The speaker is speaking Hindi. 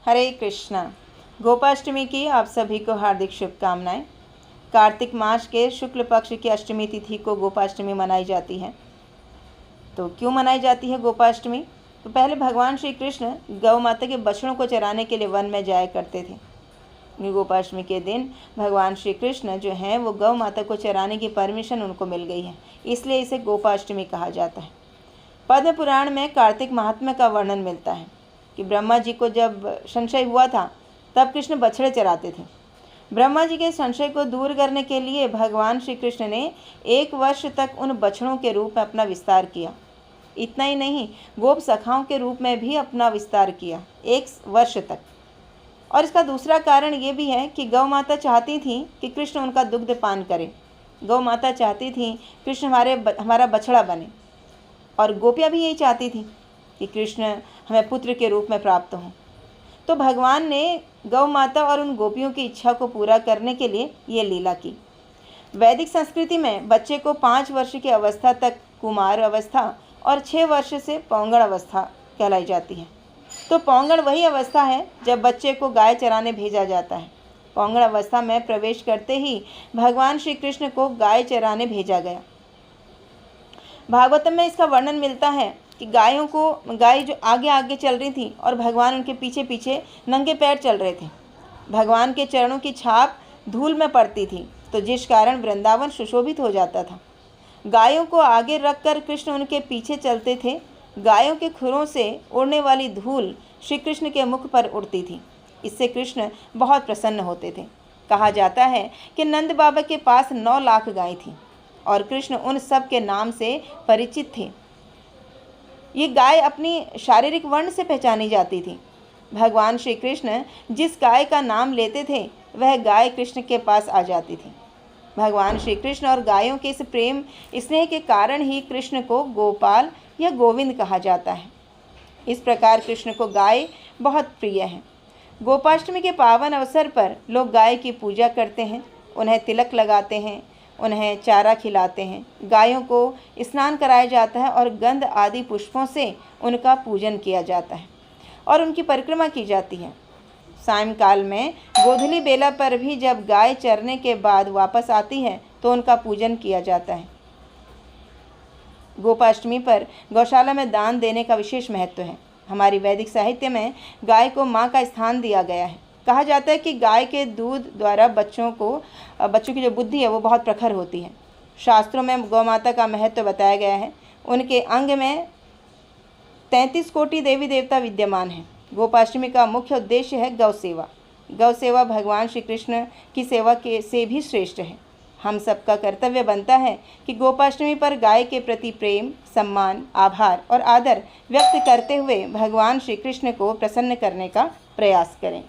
हरे कृष्णा। गोपाष्टमी की आप सभी को हार्दिक शुभकामनाएं। कार्तिक मास के शुक्ल पक्ष की अष्टमी तिथि को गोपाष्टमी मनाई जाती है। तो क्यों मनाई जाती है गोपाष्टमी? तो पहले भगवान श्री कृष्ण गौ माता के बछड़ों को चराने के लिए वन में जाया करते थे। गोपाष्टमी के दिन भगवान श्री कृष्ण जो हैं वो गौ माता को चराने की परमिशन उनको मिल गई है, इसलिए इसे गोपाष्टमी कहा जाता है। पद्म पुराण में कार्तिक महात्म्य का वर्णन मिलता है कि ब्रह्मा जी को जब संशय हुआ था तब कृष्ण बछड़े चराते थे। ब्रह्मा जी के संशय को दूर करने के लिए भगवान श्री कृष्ण ने 1 वर्ष तक उन बछड़ों के रूप में अपना विस्तार किया। इतना ही नहीं, गोप सखाओं के रूप में भी अपना विस्तार किया 1 वर्ष तक। और इसका दूसरा कारण ये भी है कि गौ माता चाहती थी कि कृष्ण उनका दुग्ध पान करें। गौ माता चाहती थी कृष्ण हमारा बछड़ा बने, और गोपियाँ भी यही चाहती थी कि कृष्ण हमें पुत्र के रूप में प्राप्त हों। तो भगवान ने गौ माता और उन गोपियों की इच्छा को पूरा करने के लिए ये लीला की। वैदिक संस्कृति में बच्चे को 5 वर्ष की अवस्था तक कुमार अवस्था और 6 वर्ष से पौंगड़ अवस्था कहलाई जाती है। तो पौंगड़ वही अवस्था है जब बच्चे को गाय चराने भेजा जाता है। पौंगड़ अवस्था में प्रवेश करते ही भगवान श्री कृष्ण को गाय चराने भेजा गया। भागवतम में इसका वर्णन मिलता है कि गाय जो आगे आगे चल रही थी और भगवान उनके पीछे पीछे नंगे पैर चल रहे थे। भगवान के चरणों की छाप धूल में पड़ती थी, तो जिस कारण वृंदावन सुशोभित हो जाता था। गायों को आगे रखकर कृष्ण उनके पीछे चलते थे। गायों के खुरों से उड़ने वाली धूल श्री कृष्ण के मुख पर उड़ती थी। इससे कृष्ण बहुत प्रसन्न होते थे। कहा जाता है कि नंद बाबा के पास 9 लाख गायें थीं और कृष्ण उन सब के नाम से परिचित थे। ये गाय अपनी शारीरिक वर्ण से पहचानी जाती थी। भगवान श्री कृष्ण जिस गाय का नाम लेते थे वह गाय कृष्ण के पास आ जाती थी। भगवान श्री कृष्ण और गायों के इस प्रेम स्नेह के कारण ही कृष्ण को गोपाल या गोविंद कहा जाता है। इस प्रकार कृष्ण को गाय बहुत प्रिय है। गोपाष्टमी के पावन अवसर पर लोग गाय की पूजा करते हैं, उन्हें तिलक लगाते हैं, उन्हें चारा खिलाते हैं। गायों को स्नान कराया जाता है और गंध आदि पुष्पों से उनका पूजन किया जाता है और उनकी परिक्रमा की जाती है। सायंकाल में गोधूली बेला पर भी जब गाय चरने के बाद वापस आती है तो उनका पूजन किया जाता है। गोपाष्टमी पर गौशाला में दान देने का विशेष महत्व है। हमारी वैदिक साहित्य में गाय को माँ का स्थान दिया गया है। कहा जाता है कि गाय के दूध द्वारा बच्चों की जो बुद्धि है वो बहुत प्रखर होती है। शास्त्रों में गौ माता का महत्व बताया गया है। उनके अंग में 33 कोटि देवी देवता विद्यमान हैं। गोपाष्टमी का मुख्य उद्देश्य है गौ सेवा। गौ सेवा भगवान श्री कृष्ण की सेवा से भी श्रेष्ठ है। हम सबका कर्तव्य बनता है कि गोपाष्टमी पर गाय के प्रति प्रेम, सम्मान, आभार और आदर व्यक्त करते हुए भगवान श्री कृष्ण को प्रसन्न करने का प्रयास करें।